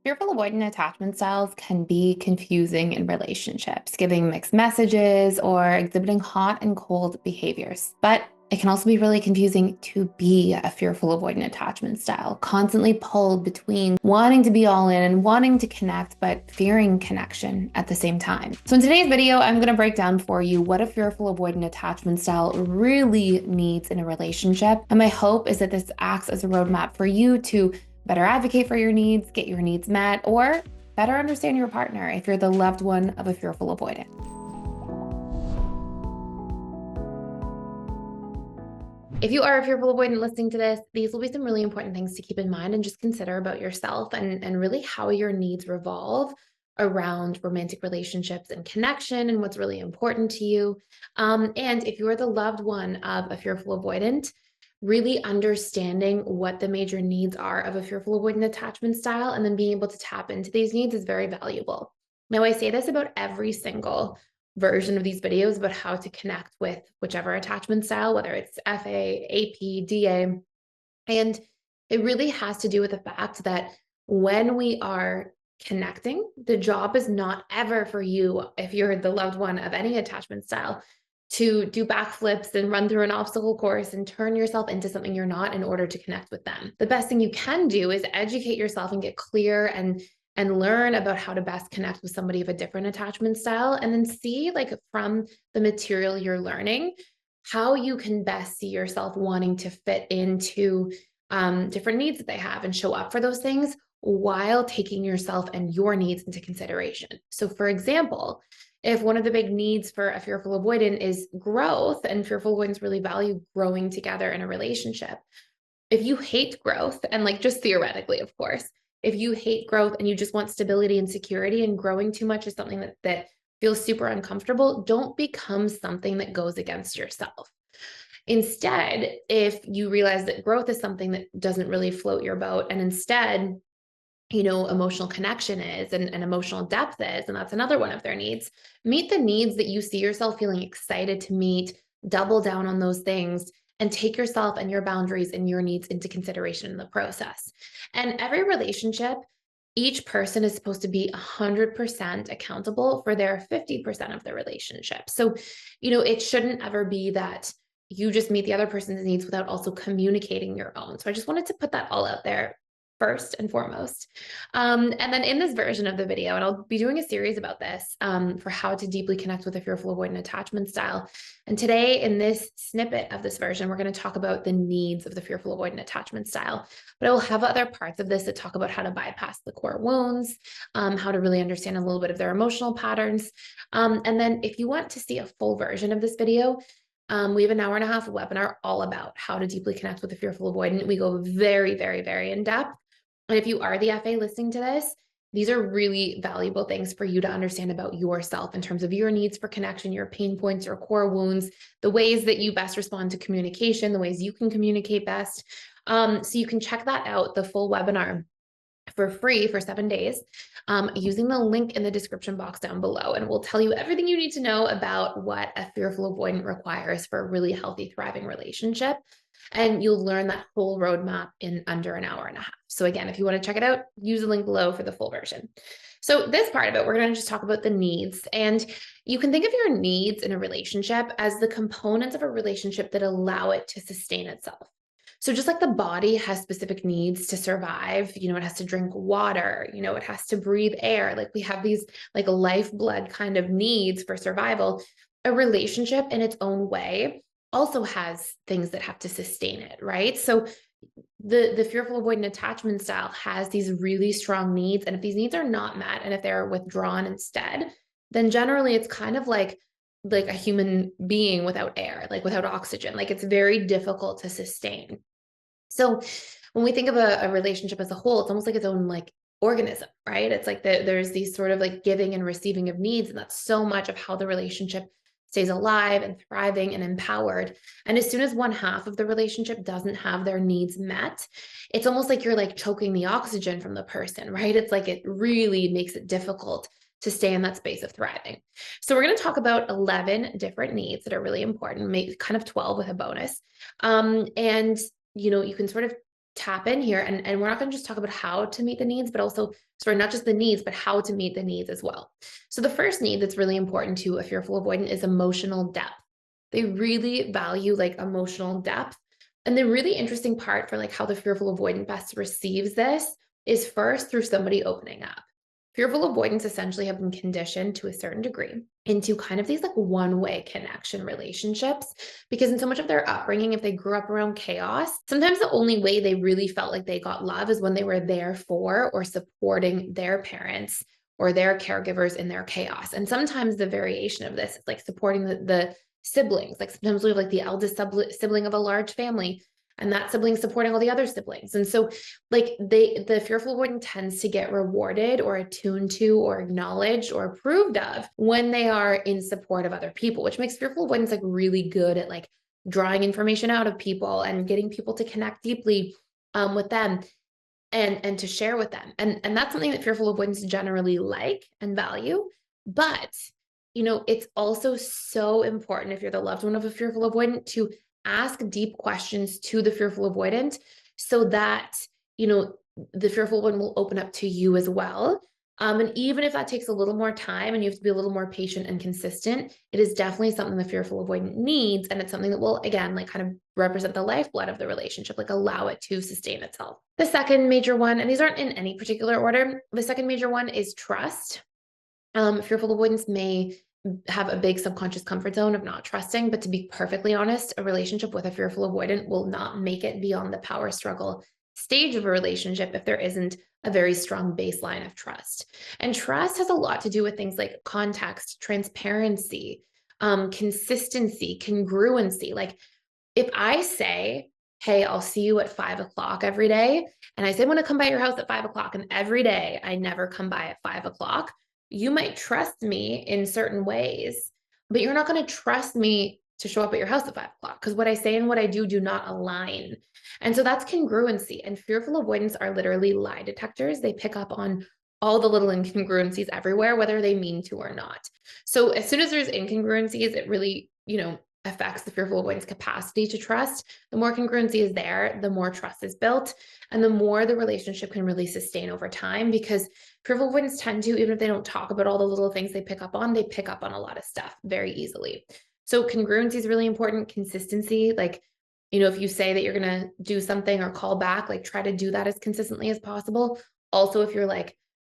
Fearful avoidant attachment styles can be confusing in relationships, giving mixed messages or exhibiting hot and cold behaviors. But it can also be really confusing to be a fearful avoidant attachment style, constantly pulled between wanting to be all in and wanting to connect, but fearing connection at the same time. So in today's video, I'm going to break down for you what a fearful avoidant attachment style really needs in a relationship. And my hope is that this acts as a roadmap for you to better advocate for your needs, get your needs met, or better understand your partner if you're the loved one of a fearful avoidant. If you are a fearful avoidant listening to this, these will be some really important things to keep in mind and just consider about yourself and really how your needs revolve around romantic relationships and connection and what's really important to you. And if you are the loved one of a fearful avoidant, really understanding what the major needs are of a fearful avoidant attachment style and then being able to tap into these needs is very valuable. Now, I say this about every single version of these videos about how to connect with whichever attachment style, whether it's FA, AP, DA. And it really has to do with the fact that when we are connecting, the job is not ever for you, if you're the loved one of any attachment style, to do backflips and run through an obstacle course and turn yourself into something you're not in order to connect with them. The best thing you can do is educate yourself and get clear and learn about how to best connect with somebody of a different attachment style, and then see, like, from the material you're learning, how you can best see yourself wanting to fit into different needs that they have and show up for those things while taking yourself and your needs into consideration. So for example, if one of the big needs for a fearful avoidant is growth, and fearful avoidants really value growing together in a relationship, if you hate growth, and like just theoretically, of course, if you hate growth and you just want stability and security, and growing too much is something that feels super uncomfortable, don't become something that goes against yourself. Instead, if you realize that growth is something that doesn't really float your boat, and instead, emotional connection is and emotional depth is, and that's another one of their needs, meet the needs that you see yourself feeling excited to meet, double down on those things, and take yourself and your boundaries and your needs into consideration in the process. And every relationship, each person is supposed to be 100% accountable for their 50% of the relationship. So, it shouldn't ever be that you just meet the other person's needs without also communicating your own. So I just wanted to put that all out there first and foremost. And then in this version of the video, and I'll be doing a series about this for how to deeply connect with a fearful avoidant attachment style. And today, in this snippet of this version, we're going to talk about the needs of the fearful avoidant attachment style. But I will have other parts of this that talk about how to bypass the core wounds, how to really understand a little bit of their emotional patterns. And then if you want to see a full version of this video, we have an hour and a half webinar all about how to deeply connect with a fearful avoidant. We go very, very, very in depth. And if you are the FA listening to this, these are really valuable things for you to understand about yourself in terms of your needs for connection, your pain points, your core wounds, the ways that you best respond to communication, the ways you can communicate best. So you can check that out, the full webinar, for free for 7 days, using the link in the description box down below. And we'll tell you everything you need to know about what a fearful avoidant requires for a really healthy, thriving relationship. And you'll learn that whole roadmap in under an hour and a half. So again, if you want to check it out, use the link below for the full version. So this part of it, we're going to just talk about the needs. And you can think of your needs in a relationship as the components of a relationship that allow it to sustain itself. So just like the body has specific needs to survive, it has to drink water, it has to breathe air. Like we have these like lifeblood kind of needs for survival. A relationship in its own way also has things that have to sustain it, right? So the fearful avoidant attachment style has these really strong needs. And if these needs are not met, and if they're withdrawn instead, then generally it's kind of like a human being without air, like without oxygen. Like it's very difficult to sustain. So when we think of a relationship as a whole, it's almost like its own like organism, right? It's like there's these sort of like giving and receiving of needs. And that's so much of how the relationship stays alive and thriving and empowered. And as soon as one half of the relationship doesn't have their needs met, it's almost like you're like choking the oxygen from the person, right? It's like it really makes it difficult to stay in that space of thriving. So we're going to talk about 11 different needs that are really important, maybe kind of 12 with a bonus. And you can sort of tap in here, and we're not going to just talk about how to meet the needs, but also, sorry, not just the needs, but how to meet the needs as well. So the first need that's really important to a fearful avoidant is emotional depth. They really value like emotional depth. And the really interesting part for like how the fearful avoidant best receives this is first through somebody opening up. Fearful avoidants essentially have been conditioned to a certain degree into kind of these like one-way connection relationships, because in so much of their upbringing, if they grew up around chaos, sometimes the only way they really felt like they got love is when they were there for or supporting their parents or their caregivers in their chaos. And sometimes the variation of this is like supporting the siblings. Like sometimes we have like the eldest sibling of a large family, and that sibling supporting all the other siblings. And so like the fearful avoidant tends to get rewarded or attuned to or acknowledged or approved of when they are in support of other people, which makes fearful avoidance like really good at like drawing information out of people and getting people to connect deeply with them and to share with them. And that's something that fearful avoidants generally like and value. But it's also so important if you're the loved one of a fearful avoidant to ask deep questions to the fearful avoidant so that, the fearful one will open up to you as well. And even if that takes a little more time and you have to be a little more patient and consistent, it is definitely something the fearful avoidant needs. And it's something that will, again, like kind of represent the lifeblood of the relationship, like allow it to sustain itself. The second major one, and these aren't in any particular order, the second major one is trust. Fearful avoidance may have a big subconscious comfort zone of not trusting, but to be perfectly honest, a relationship with a fearful avoidant will not make it beyond the power struggle stage of a relationship if there isn't a very strong baseline of trust. And trust has a lot to do with things like context, transparency, consistency, congruency. Like if I say, hey, I'll see you at 5 o'clock every day, and I say I'm going to come by your house at 5 o'clock, and every day I never come by at 5 o'clock, you might trust me in certain ways, but you're not going to trust me to show up at your house at 5 o'clock because what I say and what I do not align. And so that's congruency. And fearful avoidants are literally lie detectors. They pick up on all the little incongruencies everywhere, whether they mean to or not. So as soon as there's incongruencies, it really, affects the fearful avoidance capacity to trust. The more congruency is there, the more trust is built, and the more the relationship can really sustain over time, because fearful avoidants tend to, even if they don't talk about all the little things they pick up on, they pick up on a lot of stuff very easily. So congruency is really important. Consistency, like, if you say that you're going to do something or call back, like try to do that as consistently as possible. Also, if you're like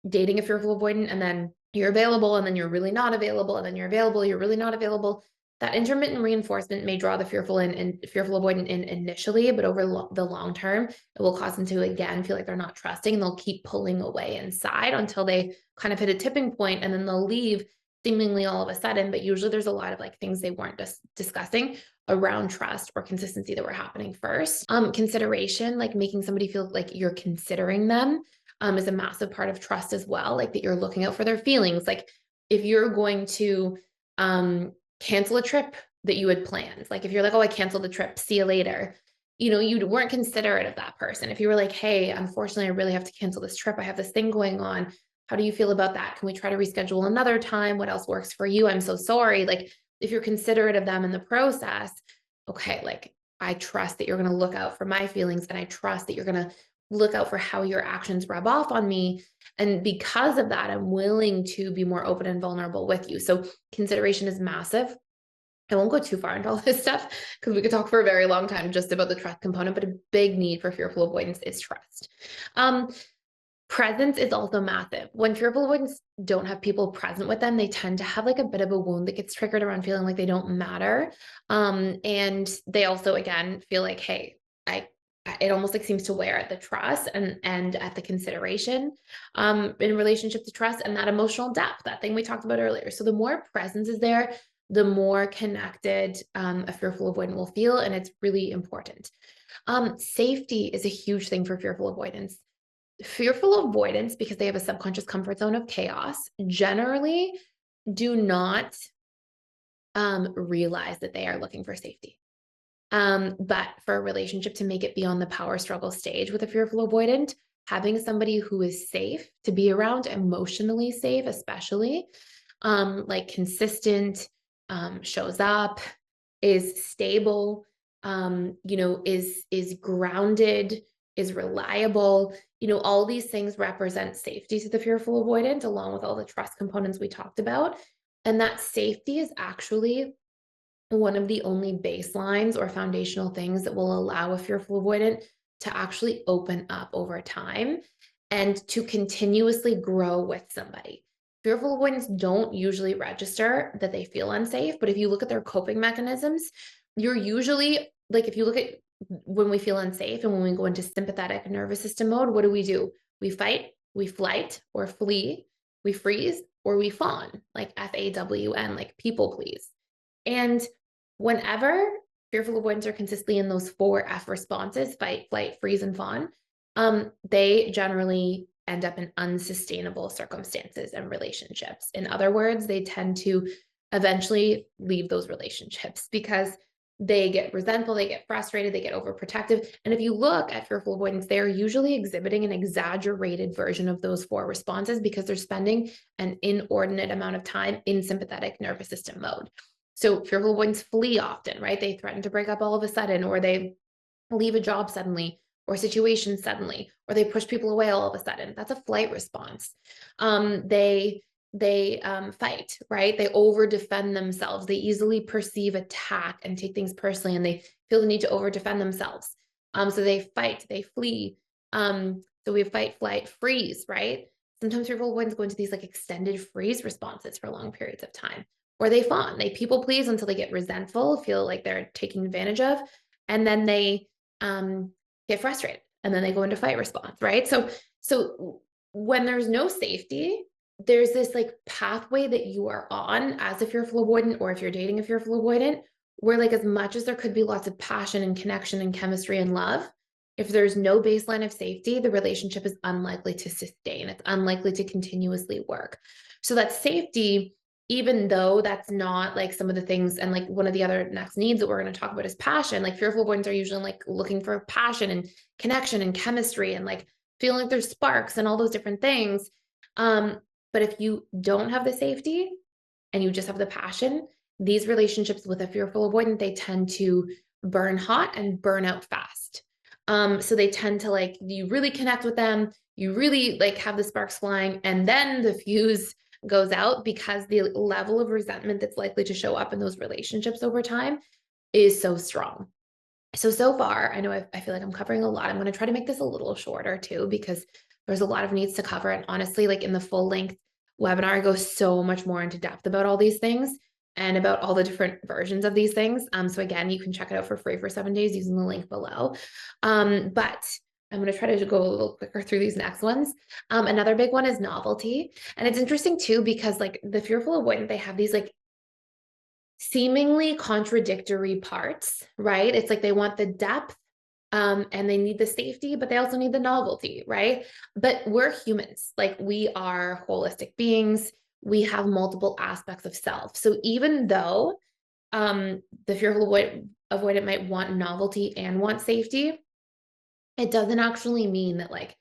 dating a fearful avoidant and then you're available and then you're really not available and then you're available, you're really not available, that intermittent reinforcement may draw the fearful avoidant in initially, but over the long term, it will cause them to again feel like they're not trusting, and they'll keep pulling away inside until they kind of hit a tipping point, and then they'll leave seemingly all of a sudden. But usually there's a lot of like things they weren't just discussing around trust or consistency that were happening first. Consideration, like making somebody feel like you're considering them, is a massive part of trust as well. Like that you're looking out for their feelings. Like if you're going to cancel a trip that you had planned. Like if you're like, oh, I canceled the trip, see you later. You weren't considerate of that person. If you were like, hey, unfortunately, I really have to cancel this trip. I have this thing going on. How do you feel about that? Can we try to reschedule another time? What else works for you? I'm so sorry. Like if you're considerate of them in the process, okay, like I trust that you're going to look out for my feelings, and I trust that you're going to look out for how your actions rub off on me. And because of that, I'm willing to be more open and vulnerable with you. So consideration is massive. I won't go too far into all this stuff because we could talk for a very long time just about the trust component, but a big need for fearful avoidance is trust. Presence is also massive. When fearful avoidants don't have people present with them, they tend to have like a bit of a wound that gets triggered around feeling like they don't matter. And they also, again, feel like, hey, it almost like seems to wear at the trust and at the consideration in relationship to trust and that emotional depth, that thing we talked about earlier. So the more presence is there, the more connected a fearful avoidant will feel, and it's really important. Safety is a huge thing for fearful avoidance. Fearful avoidants, because they have a subconscious comfort zone of chaos, generally do not realize that they are looking for safety. But for a relationship to make it beyond the power struggle stage with a fearful avoidant, having somebody who is safe to be around, emotionally safe, especially, like consistent, shows up, is stable, is grounded, is reliable. All these things represent safety to the fearful avoidant, along with all the trust components we talked about. And that safety is actually one of the only baselines or foundational things that will allow a fearful avoidant to actually open up over time and to continuously grow with somebody. Fearful avoidants don't usually register that they feel unsafe, but if you look at their coping mechanisms, you're usually like, if you look at when we feel unsafe and when we go into sympathetic nervous system mode, what do? We fight, we flight or flee, we freeze, or we fawn, like FAWN, like people please. And whenever fearful avoidants are consistently in those 4F responses, fight, flight, freeze, and fawn, they generally end up in unsustainable circumstances and relationships. In other words, they tend to eventually leave those relationships because they get resentful, they get frustrated, they get overprotective. And if you look at fearful avoidance, they're usually exhibiting an exaggerated version of those 4 responses because they're spending an inordinate amount of time in sympathetic nervous system mode. So fearful avoidants flee often, right? They threaten to break up all of a sudden, or they leave a job suddenly, or situation suddenly, or they push people away all of a sudden. That's a flight response. They fight, right? They over defend themselves. They easily perceive attack and take things personally, and they feel the need to over defend themselves. So they fight, they flee. So we have fight, flight, freeze, right? Sometimes fearful avoidants go into these like extended freeze responses for long periods of time. Or they fawn, they people please until they get resentful, feel like they're taken advantage of, and then they get frustrated, and then they go into fight response, right? So when there's no safety, there's this like pathway that you are on as a fearful avoidant, or if you're dating a fearful avoidant, where like as much as there could be lots of passion and connection and chemistry and love, if there's no baseline of safety, the relationship is unlikely to sustain. It's unlikely to continuously work. So that safety, even though that's not like some of the things, and like one of the other next needs that we're going to talk about is passion. Like fearful avoidants are usually like looking for passion and connection and chemistry and like feeling like there's sparks and all those different things. But if you don't have the safety and you just have the passion, these relationships with a fearful avoidant, they tend to burn hot and burn out fast. So they tend to like, you really connect with them, you really like have the sparks flying, and then the fuse goes out because the level of resentment that's likely to show up in those relationships over time is so strong. So far, I know I feel like I'm covering a lot. I'm going to try to make this a little shorter too, because there's a lot of needs to cover. And honestly, like in the full length webinar, I go so much more into depth about all these things and about all the different versions of these things. So again, you can check it out for free for 7 days using the link below. But I'm going to try to go a little quicker through these next ones. Another big one is novelty. And it's interesting too, because like the fearful avoidant, they have these like seemingly contradictory parts, right? It's like they want the depth and they need the safety, but they also need the novelty, right? But we're humans, like we are holistic beings. We have multiple aspects of self. So even though the fearful avoidant might want novelty and want safety, it doesn't actually mean that like,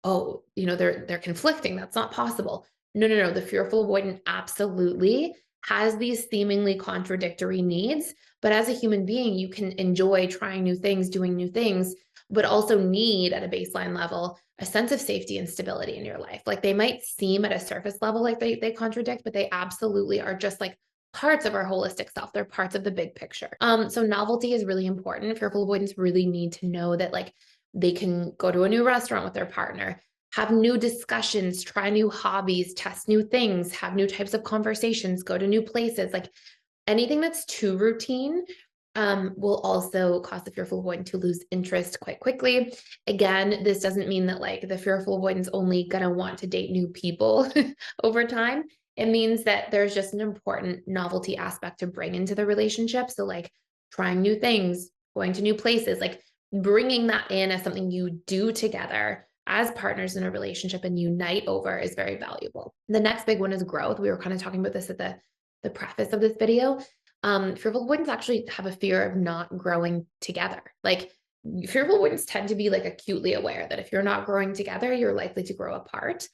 oh, they're conflicting. That's not possible. No. The fearful avoidant absolutely has these seemingly contradictory needs. But as a human being, you can enjoy trying new things, doing new things, but also need at a baseline level a sense of safety and stability in your life. Like they might seem at a surface level like they contradict, but they absolutely are just like parts of our holistic self. They're parts of the big picture. So novelty is really important. Fearful avoidants really need to know that like they can go to a new restaurant with their partner, have new discussions, try new hobbies, test new things, have new types of conversations, go to new places. Like anything that's too routine will also cause the fearful avoidant to lose interest quite quickly. Again, this doesn't mean that like the fearful avoidant's only gonna want to date new people over time. It means that there's just an important novelty aspect to bring into the relationship. So like trying new things, going to new places, like bringing that in as something you do together as partners in a relationship and unite over is very valuable. The next big one is growth. We were kind of talking about this at the preface of this video. Fearful avoidants actually have a fear of not growing together. Like fearful avoidants tend to be like acutely aware that if you're not growing together, you're likely to grow apart.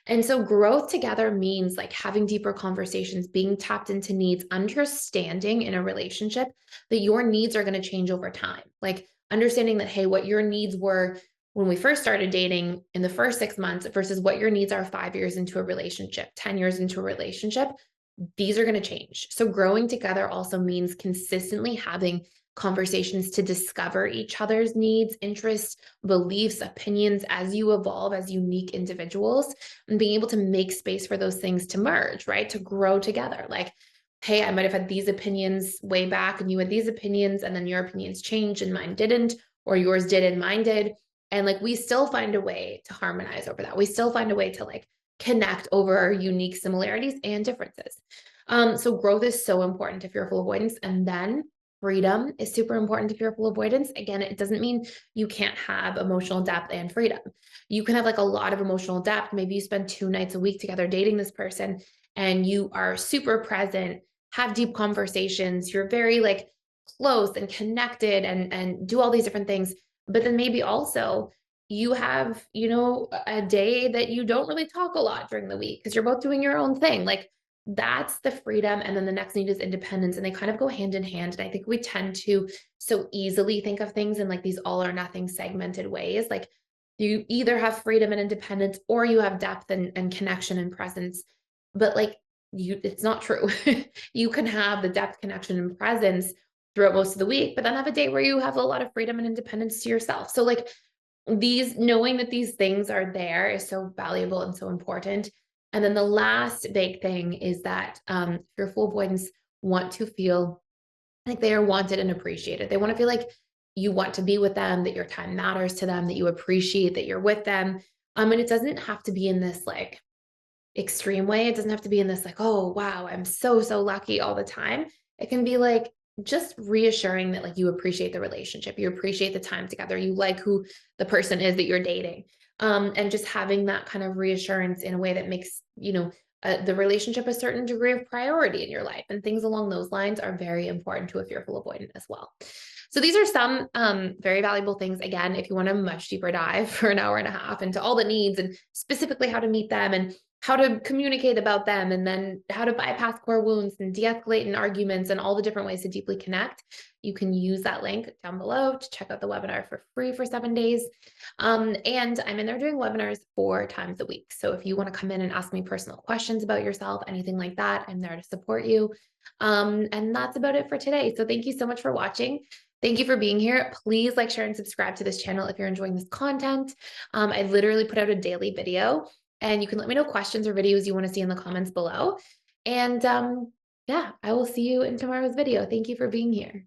And so growth together means like having deeper conversations, being tapped into needs, understanding in a relationship that your needs are going to change over time. Like understanding that, hey, what your needs were when we first started dating in the first 6 months versus what your needs are 5 years into a relationship, 10 years into a relationship, these are going to change. So growing together also means consistently having conversations to discover each other's needs, interests, beliefs, opinions as you evolve as unique individuals, and being able to make space for those things to merge, right? To grow together. Like, hey, I might have had these opinions way back and you had these opinions, and then your opinions changed and mine didn't, or yours did and mine did. And like, we still find a way to harmonize over that. We still find a way to like connect over our unique similarities and differences. So growth is so important if you're full avoidance. And then freedom is super important if you're full avoidance. Again, it doesn't mean you can't have emotional depth and freedom. You can have like a lot of emotional depth. Maybe you spend 2 nights a week together dating this person and you are super present, have deep conversations. You're very like close and connected and do all these different things. But then maybe also you have, a day that you don't really talk a lot during the week because you're both doing your own thing. Like that's the freedom. And then the next need is independence. And they kind of go hand in hand. And I think we tend to so easily think of things in like these all or nothing segmented ways. Like you either have freedom and independence or you have depth and connection and presence. But like it's not true. You can have the depth, connection, and presence throughout most of the week, but then have a day where you have a lot of freedom and independence to yourself. So like knowing that these things are there is so valuable and so important. And then the last big thing is that fearful avoidance want to feel like they are wanted and appreciated. They want to feel like you want to be with them, that your time matters to them, that you appreciate that you're with them. And it doesn't have to be in this like extreme way. It doesn't have to be in this like, oh, wow, I'm so, so lucky all the time. It can be like just reassuring that like you appreciate the relationship, you appreciate the time together, you like who the person is that you're dating. And just having that kind of reassurance in a way that makes, the relationship a certain degree of priority in your life, and things along those lines are very important to a fearful avoidant as well. So these are some very valuable things. Again, if you want a much deeper dive for an hour and a half into all the needs and specifically how to meet them and how to communicate about them, and then how to bypass core wounds and de-escalate in arguments and all the different ways to deeply connect, you can use that link down below to check out the webinar for free for 7 days. And I'm in there doing webinars 4 times a week. So if you want to come in and ask me personal questions about yourself, anything like that, I'm there to support you. And that's about it for today. So thank you so much for watching. Thank you for being here. Please like, share, and subscribe to this channel if you're enjoying this content. I literally put out a daily video, and you can let me know questions or videos you want to see in the comments below. And yeah, I will see you in tomorrow's video. Thank you for being here.